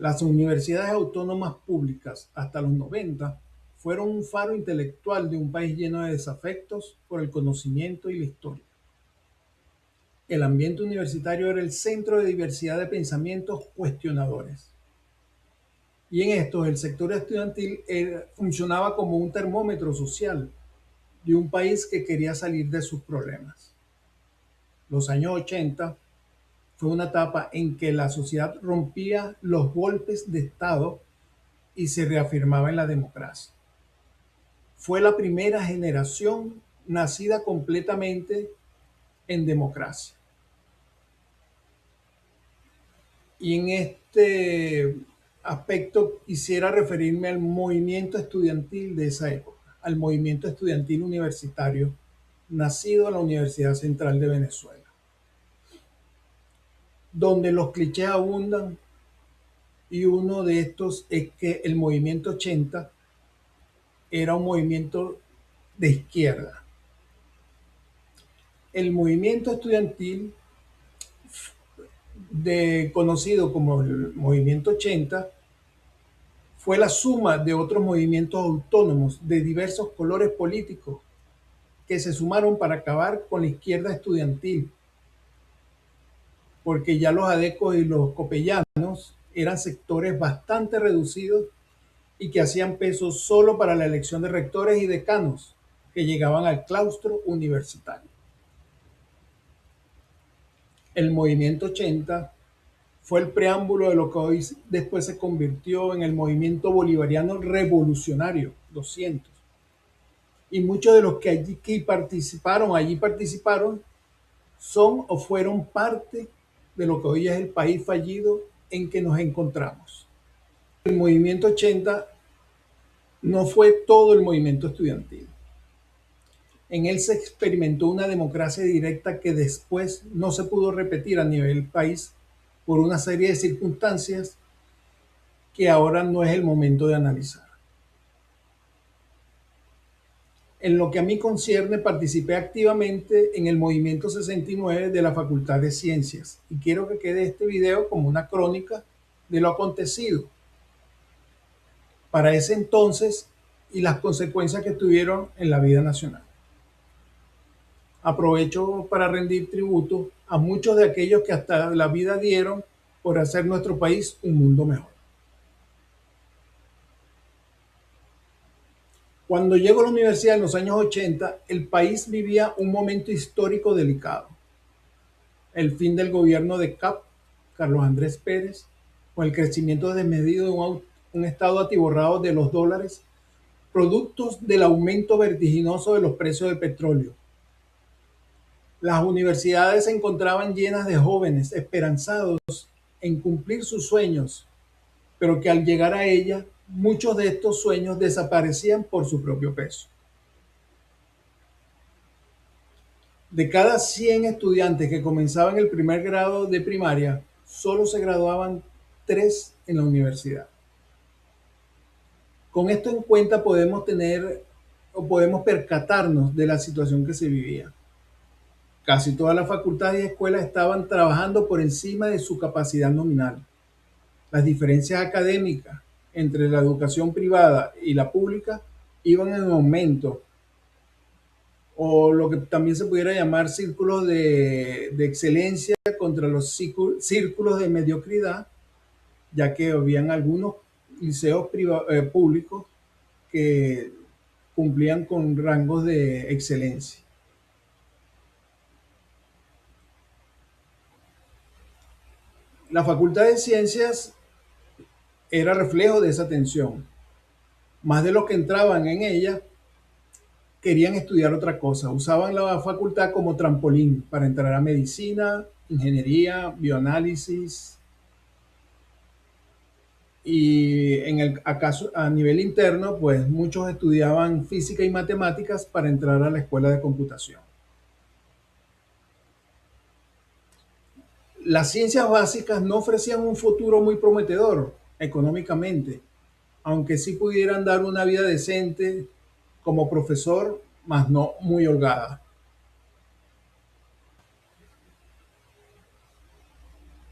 Las universidades autónomas públicas hasta los 90 fueron un faro intelectual de un país lleno de desafectos por el conocimiento y la historia. El ambiente universitario era el centro de diversidad de pensamientos cuestionadores. Y en estos el sector estudiantil funcionaba como un termómetro social de un país que quería salir de sus problemas. Los años 80 fue una etapa en que la sociedad rompía los golpes de Estado y se reafirmaba en la democracia. Fue la primera generación nacida completamente en democracia. Y en este aspecto quisiera referirme al movimiento estudiantil de esa época, al movimiento estudiantil universitario nacido en la Universidad Central de Venezuela, donde los clichés abundan y uno de estos es que el movimiento 80 era un movimiento de izquierda. El movimiento estudiantil conocido como el movimiento 80 fue la suma de otros movimientos autónomos de diversos colores políticos que se sumaron para acabar con la izquierda estudiantil, porque ya los adecos y los copellanos eran sectores bastante reducidos y que hacían peso solo para la elección de rectores y decanos que llegaban al claustro universitario. El movimiento 80 fue el preámbulo de lo que hoy después se convirtió en el movimiento bolivariano revolucionario 200. Y muchos de los que allí participaron, son o fueron parte de lo que hoy es el país fallido en que nos encontramos. El movimiento 80 no fue todo el movimiento estudiantil. En él se experimentó una democracia directa que después no se pudo repetir a nivel país por una serie de circunstancias que ahora no es el momento de analizar. En lo que a mí concierne, participé activamente en el movimiento 69 de la Facultad de Ciencias y quiero que quede este video como una crónica de lo acontecido para ese entonces y las consecuencias que tuvieron en la vida nacional. Aprovecho para rendir tributo a muchos de aquellos que hasta la vida dieron por hacer nuestro país un mundo mejor. Cuando llego a la universidad en los años 80, el país vivía un momento histórico delicado. El fin del gobierno de Carlos Andrés Pérez, con el crecimiento desmedido de un estado atiborrado de los dólares, productos del aumento vertiginoso de los precios del petróleo. Las universidades se encontraban llenas de jóvenes esperanzados en cumplir sus sueños, pero que al llegar a ella, muchos de estos sueños desaparecían por su propio peso. De cada 100 estudiantes que comenzaban el primer grado de primaria, solo se graduaban 3 en la universidad. Con esto en cuenta podemos percatarnos de la situación que se vivía. Casi todas las facultades y escuelas estaban trabajando por encima de su capacidad nominal. Las diferencias académicas entre la educación privada y la pública iban en aumento, o lo que también se pudiera llamar círculos de excelencia contra los círculos de mediocridad, ya que habían algunos liceos públicos que cumplían con rangos de excelencia. La Facultad de Ciencias era reflejo de esa tensión. Más de los que entraban en ella querían estudiar otra cosa. Usaban la facultad como trampolín para entrar a medicina, ingeniería, bioanálisis. Y en el acaso a nivel interno, pues muchos estudiaban física y matemáticas para entrar a la escuela de computación. Las ciencias básicas no ofrecían un futuro muy prometedor económicamente, aunque sí pudieran dar una vida decente como profesor, más no muy holgada.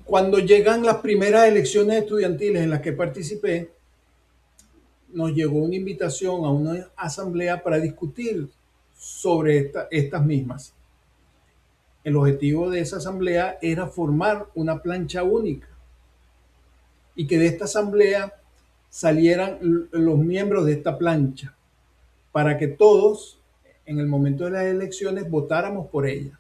Cuando llegan las primeras elecciones estudiantiles en las que participé, nos llegó una invitación a una asamblea para discutir sobre estas mismas. El objetivo de esa asamblea era formar una plancha única y que de esta asamblea salieran los miembros de esta plancha para que todos, en el momento de las elecciones, votáramos por ella.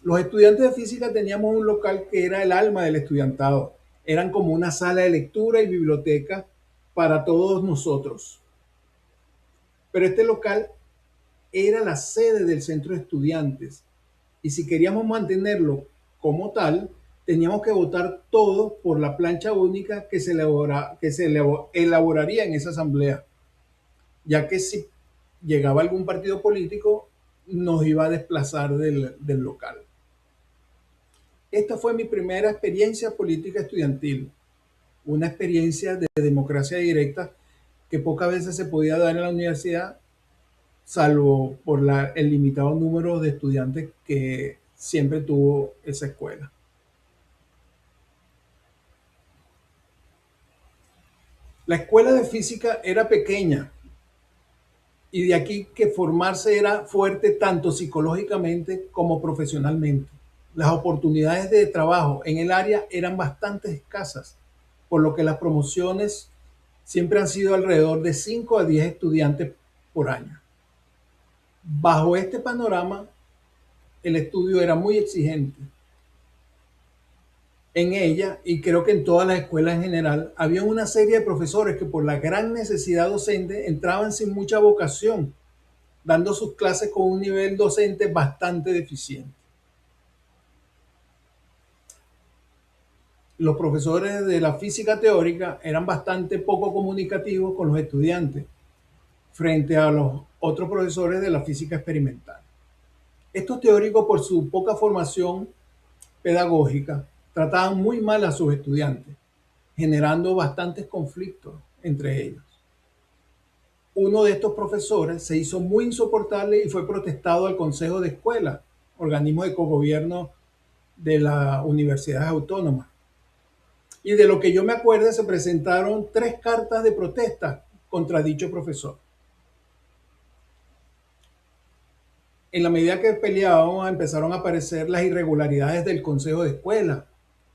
Los estudiantes de física teníamos un local que era el alma del estudiantado. Eran como una sala de lectura y biblioteca para todos nosotros. Pero este local era la sede del centro de estudiantes. Y si queríamos mantenerlo como tal, teníamos que votar todos por la plancha única que se elaboraría en esa asamblea, ya que si llegaba algún partido político, nos iba a desplazar del local. Esta fue mi primera experiencia política estudiantil, una experiencia de democracia directa que pocas veces se podía dar en la universidad, salvo por el limitado número de estudiantes que siempre tuvo esa escuela. La escuela de física era pequeña y de aquí que formarse era fuerte tanto psicológicamente como profesionalmente. Las oportunidades de trabajo en el área eran bastante escasas, por lo que las promociones siempre han sido alrededor de 5 a 10 estudiantes por año. Bajo este panorama, el estudio era muy exigente. En ella, y creo que en todas las escuelas en general, había una serie de profesores que por la gran necesidad docente entraban sin mucha vocación, dando sus clases con un nivel docente bastante deficiente. Los profesores de la física teórica eran bastante poco comunicativos con los estudiantes frente a los otros profesores de la física experimental. Estos teóricos, por su poca formación pedagógica, trataban muy mal a sus estudiantes, generando bastantes conflictos entre ellos. Uno de estos profesores se hizo muy insoportable y fue protestado al Consejo de Escuela, organismo de cogobierno de las universidades autónomas. Y de lo que yo me acuerdo, se presentaron 3 cartas de protesta contra dicho profesor. En la medida que peleábamos, empezaron a aparecer las irregularidades del Consejo de Escuela,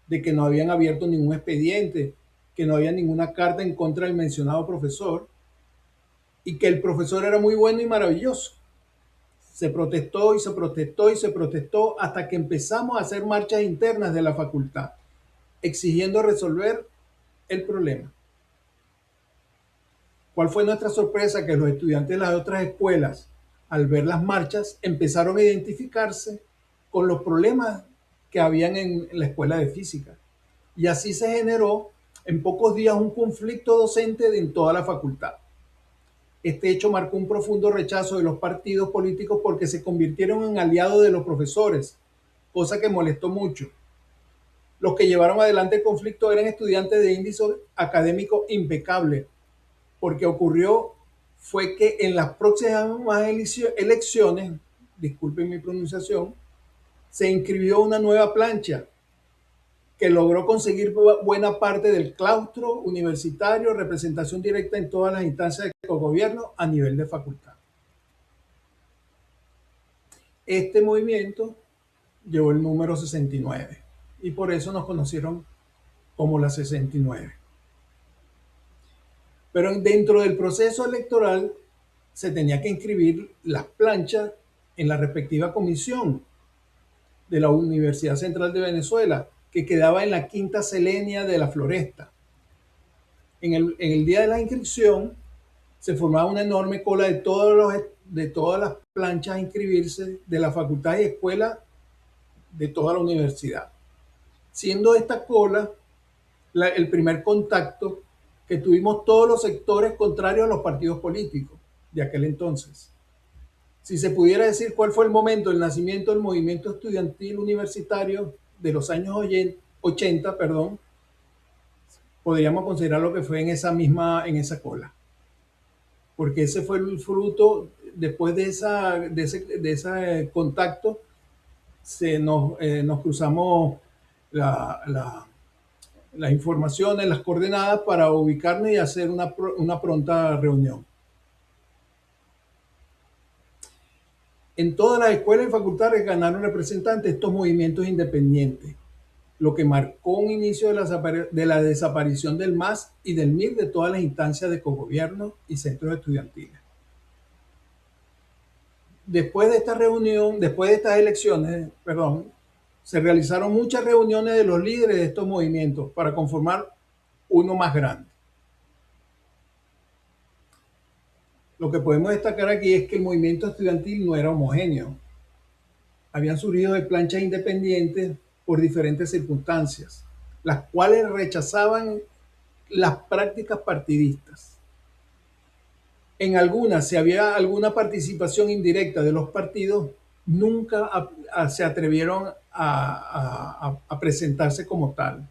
de que no habían abierto ningún expediente, que no había ninguna carta en contra del mencionado profesor y que el profesor era muy bueno y maravilloso. Se protestó y se protestó y se protestó hasta que empezamos a hacer marchas internas de la facultad, exigiendo resolver el problema. ¿Cuál fue nuestra sorpresa? Que los estudiantes de las otras escuelas, al ver las marchas, empezaron a identificarse con los problemas que habían en la escuela de física. Y así se generó en pocos días un conflicto docente en toda la facultad. Este hecho marcó un profundo rechazo de los partidos políticos porque se convirtieron en aliados de los profesores, cosa que molestó mucho. Los que llevaron adelante el conflicto eran estudiantes de índice académico impecable, porque ocurrió fue que en las próximas elecciones, disculpen mi pronunciación, se inscribió una nueva plancha que logró conseguir buena parte del claustro universitario, representación directa en todas las instancias de gobierno a nivel de facultad. Este movimiento llevó el número 69 y por eso nos conocieron como la 69. Pero dentro del proceso electoral se tenía que inscribir las planchas en la respectiva comisión de la Universidad Central de Venezuela, que quedaba en la Quinta Selenia de la Floresta. En el día de la inscripción se formaba una enorme cola de todas las planchas a inscribirse de la facultad y escuela de toda la universidad. Siendo esta cola el primer contacto que tuvimos todos los sectores contrarios a los partidos políticos de aquel entonces. Si se pudiera decir cuál fue el momento del nacimiento del movimiento estudiantil universitario de los años 80, podríamos considerar lo que fue en esa cola. Porque ese fue el fruto, después de ese contacto, nos cruzamos la- la- las informaciones, las coordenadas para ubicarnos y hacer una pronta reunión. En todas las escuelas y facultades ganaron representantes estos movimientos independientes, lo que marcó un inicio de la desaparición del MAS y del MIR de todas las instancias de cogobierno y centros estudiantiles. Después de esta reunión, después de estas elecciones, perdón, se realizaron muchas reuniones de los líderes de estos movimientos para conformar uno más grande. Lo que podemos destacar aquí es que el movimiento estudiantil no era homogéneo. Habían surgido de planchas independientes por diferentes circunstancias, las cuales rechazaban las prácticas partidistas. En algunas, si había alguna participación indirecta de los partidos, nunca se atrevieron a presentarse como tal,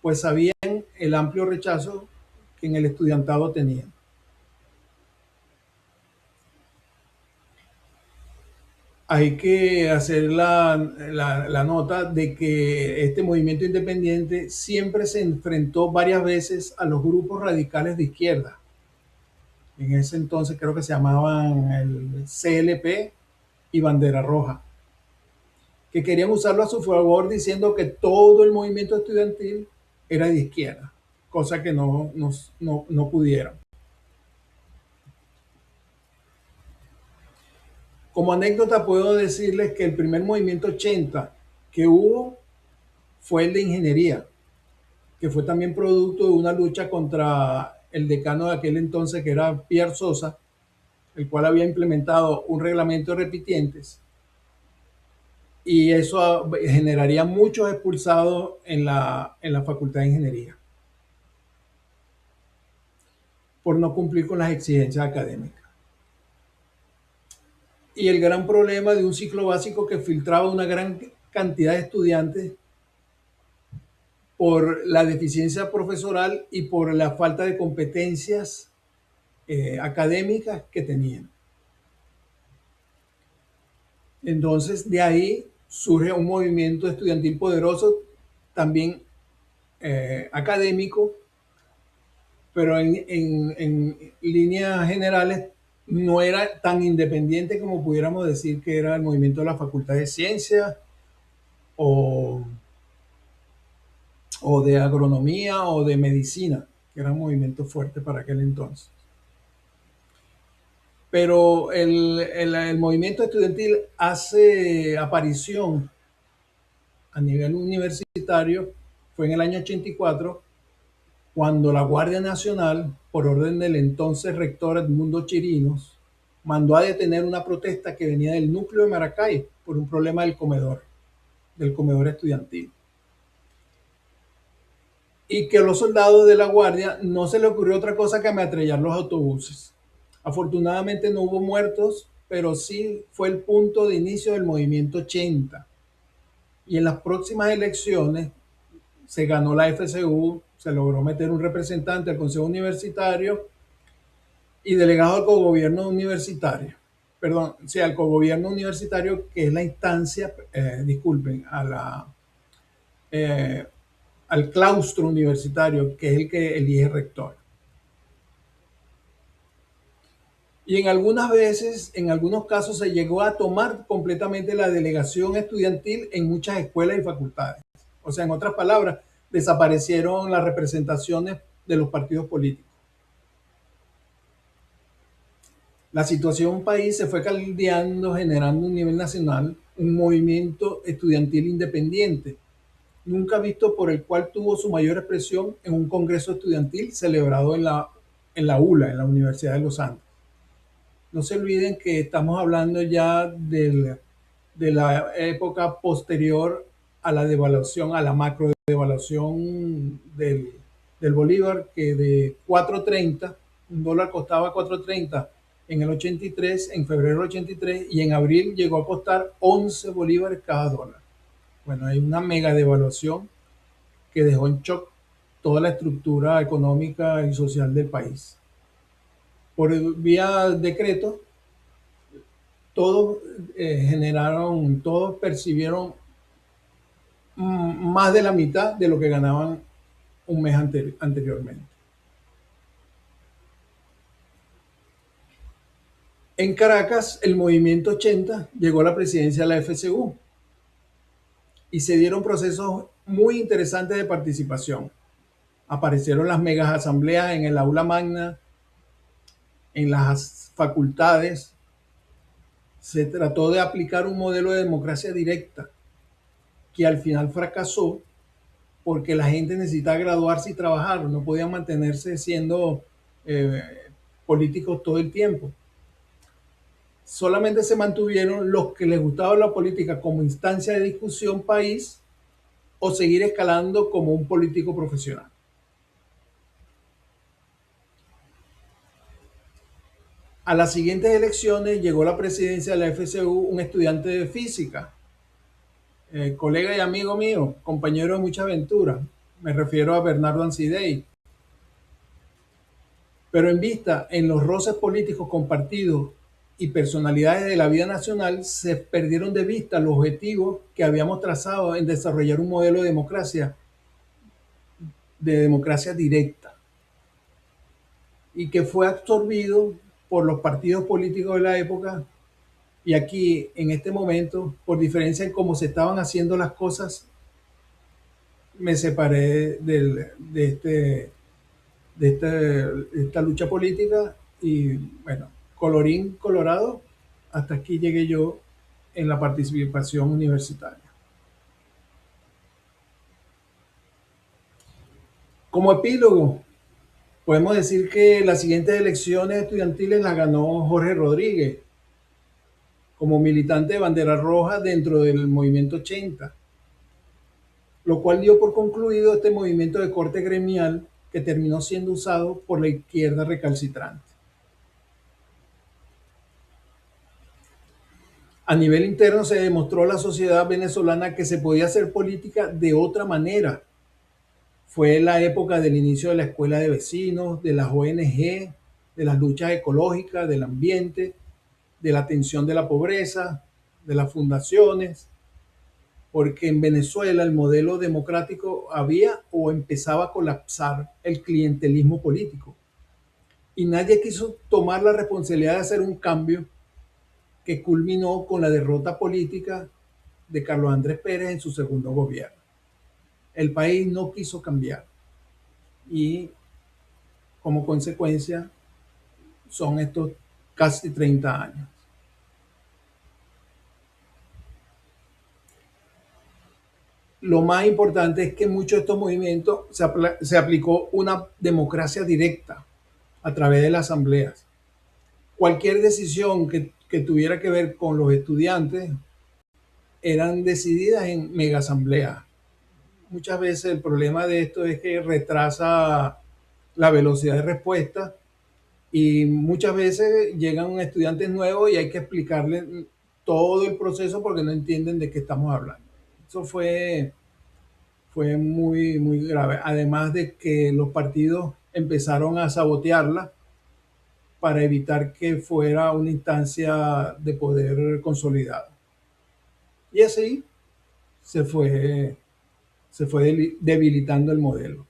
pues sabían el amplio rechazo que en el estudiantado tenían. Hay que hacer la nota de que este movimiento independiente siempre se enfrentó varias veces a los grupos radicales de izquierda. En ese entonces creo que se llamaban el CLP y Bandera Roja, que querían usarlo a su favor diciendo que todo el movimiento estudiantil era de izquierda, cosa que no pudieron. Como anécdota puedo decirles que el primer movimiento 80 que hubo fue el de ingeniería, que fue también producto de una lucha contra el decano de aquel entonces, que era Pierre Sosa, el cual había implementado un reglamento de repitientes, y eso generaría muchos expulsados en la Facultad de Ingeniería por no cumplir con las exigencias académicas. Y el gran problema de un ciclo básico que filtraba una gran cantidad de estudiantes por la deficiencia profesoral y por la falta de competencias académicas que tenían. Entonces, de ahí surge un movimiento estudiantil poderoso, también académico, pero en líneas generales no era tan independiente como pudiéramos decir que era el movimiento de la Facultad de Ciencias o, o de Agronomía o de Medicina, que era un movimiento fuerte para aquel entonces. Pero el movimiento estudiantil hace aparición a nivel universitario, fue en el año 84, cuando la Guardia Nacional, por orden del entonces rector Edmundo Chirinos, mandó a detener una protesta que venía del núcleo de Maracay por un problema del comedor estudiantil. Y que a los soldados de la Guardia no se le ocurrió otra cosa que ametrallar los autobuses. Afortunadamente no hubo muertos, pero sí fue el punto de inicio del movimiento 80. Y en las próximas elecciones se ganó la FCU, se logró meter un representante al Consejo Universitario y delegado al cogobierno universitario. Perdón, sí, al cogobierno universitario, que es la instancia, disculpen, eh, al claustro universitario, que es el que elige rector. Y en algunas veces, en algunos casos, se llegó a tomar completamente la delegación estudiantil en muchas escuelas y facultades. O sea, en otras palabras, desaparecieron las representaciones de los partidos políticos. La situación país se fue caldeando, generando a un nivel nacional un movimiento estudiantil independiente, nunca visto, por el cual tuvo su mayor expresión en un congreso estudiantil celebrado en la ULA, en la Universidad de los Andes. No se olviden que estamos hablando ya de la época posterior a la devaluación, a la macro devaluación del Bolívar, que de 4.30, un dólar costaba 4.30 en el 83, en febrero del 83, y en abril llegó a costar 11 bolívares cada dólar. Bueno, hay una mega devaluación que dejó en shock toda la estructura económica y social del país. Por vía decreto, todos todos percibieron más de la mitad de lo que ganaban un mes anteriormente. En Caracas, el movimiento 80 llegó a la presidencia de la FCU y se dieron procesos muy interesantes de participación. Aparecieron las megas asambleas en el aula magna, en las facultades. Se trató de aplicar un modelo de democracia directa que al final fracasó porque la gente necesitaba graduarse y trabajar, no podían mantenerse siendo eh, políticos todo el tiempo. Solamente se mantuvieron los que les gustaba la política como instancia de discusión país o seguir escalando como un político profesional. A las siguientes elecciones llegó a la presidencia de la FCU un estudiante de física, colega y amigo mío, compañero de mucha aventura. Me refiero a Bernardo Ancidei. Pero en vista en los roces políticos compartidos y personalidades de la vida nacional, se perdieron de vista los objetivos que habíamos trazado en desarrollar un modelo de democracia directa, y que fue absorbido por los partidos políticos de la época. Y aquí, en este momento, por diferencia en cómo se estaban haciendo las cosas, me separé de esta lucha política y, bueno, colorín colorado, hasta aquí llegué yo en la participación universitaria. Como epílogo, podemos decir que las siguientes elecciones estudiantiles las ganó Jorge Rodríguez como militante de bandera roja dentro del movimiento 80, lo cual dio por concluido este movimiento de corte gremial que terminó siendo usado por la izquierda recalcitrante. A nivel interno se demostró a la sociedad venezolana que se podía hacer política de otra manera. Fue la época del inicio de la escuela de vecinos, de las ONG, de las luchas ecológicas, del ambiente, de la atención de la pobreza, de las fundaciones, porque en Venezuela el modelo democrático había o empezaba a colapsar el clientelismo político. Y nadie quiso tomar la responsabilidad de hacer un cambio que culminó con la derrota política de Carlos Andrés Pérez en su segundo gobierno. El país no quiso cambiar y como consecuencia son estos casi 30 años. Lo más importante es que en muchos de estos movimientos se aplicó una democracia directa a través de las asambleas. Cualquier decisión que tuviera que ver con los estudiantes eran decididas en mega asambleas. Muchas veces el problema de esto es que retrasa la velocidad de respuesta y muchas veces llegan estudiantes nuevos y hay que explicarles todo el proceso porque no entienden de qué estamos hablando. Eso fue muy, muy grave. Además de que los partidos empezaron a sabotearla para evitar que fuera una instancia de poder consolidada. Y así se fue, se fue debilitando el modelo.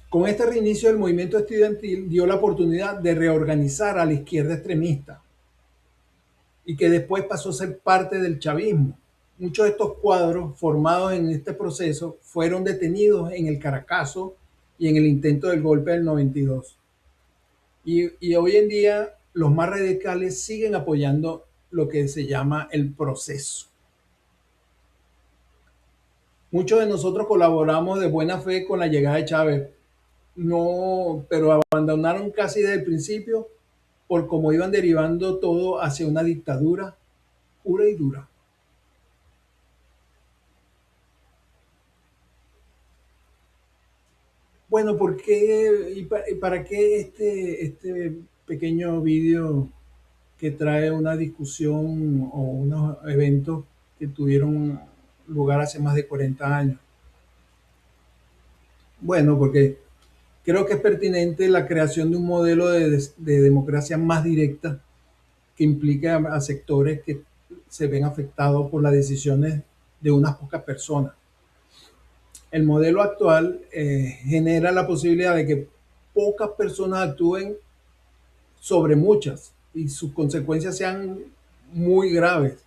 Con este reinicio del movimiento estudiantil dio la oportunidad de reorganizar a la izquierda extremista y que después pasó a ser parte del chavismo. Muchos de estos cuadros formados en este proceso fueron detenidos en el Caracazo y en el intento del golpe del 92. Y hoy en día los más radicales siguen apoyando lo que se llama el proceso. Muchos de nosotros colaboramos de buena fe con la llegada de Chávez, no, pero abandonaron casi desde el principio por cómo iban derivando todo hacia una dictadura pura y dura. Bueno, ¿por qué y para qué este pequeño vídeo que trae una discusión o unos eventos que tuvieron lugar hace más de 40 años? Bueno, porque creo que es pertinente la creación de un modelo de democracia más directa que implique a sectores que se ven afectados por las decisiones de unas pocas personas. El modelo actual genera la posibilidad de que pocas personas actúen sobre muchas y sus consecuencias sean muy graves.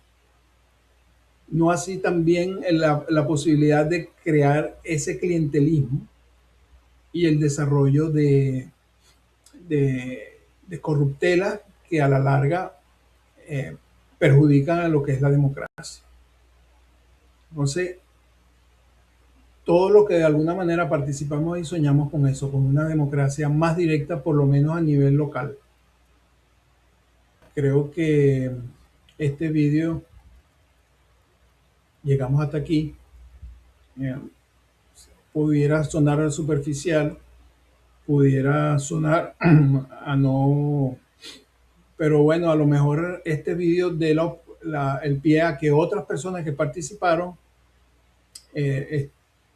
No así también la posibilidad de crear ese clientelismo y el desarrollo de corruptela que a la larga eh, perjudican a lo que es la democracia. Entonces, todo lo que de alguna manera participamos y soñamos con eso, con una democracia más directa, por lo menos a nivel local. Creo que este vídeo llegamos hasta aquí. Eh, pudiera sonar superficial, pudiera sonar a no, pero bueno, a lo mejor este vídeo de el pie a que otras personas que participaron eh,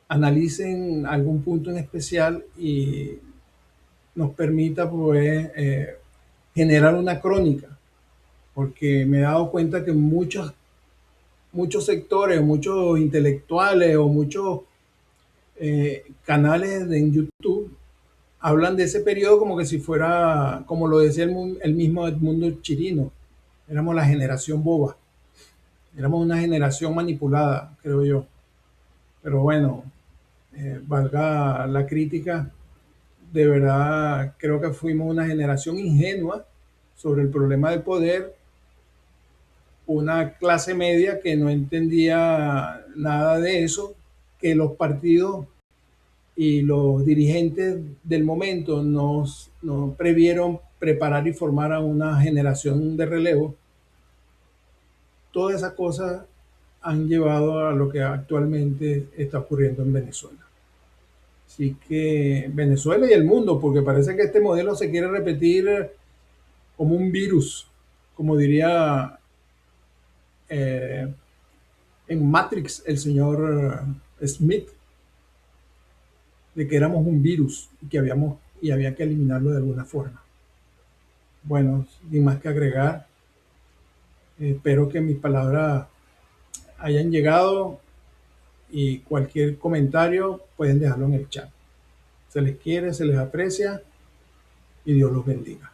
analicen algún punto en especial y nos permita pues, generar una crónica, porque me he dado cuenta que muchos sectores, muchos intelectuales o muchos canales en YouTube hablan de ese periodo como que si fuera, como lo decía el mismo Edmundo Chirino, éramos la generación boba, éramos una generación manipulada, creo yo. Pero bueno, valga la crítica, de verdad creo que fuimos una generación ingenua sobre el problema del poder, una clase media que no entendía nada de eso, que los partidos y los dirigentes del momento nos previeron preparar y formar a una generación de relevo. Todas esas cosas han llevado a lo que actualmente está ocurriendo en Venezuela. Así que Venezuela y el mundo, porque parece que este modelo se quiere repetir como un virus, como diría eh, en Matrix el señor Smith, de que éramos un virus y que había que eliminarlo de alguna forma. Bueno, sin más que agregar, espero que mis palabras hayan llegado y cualquier comentario pueden dejarlo en el chat. Se les quiere, se les aprecia y Dios los bendiga.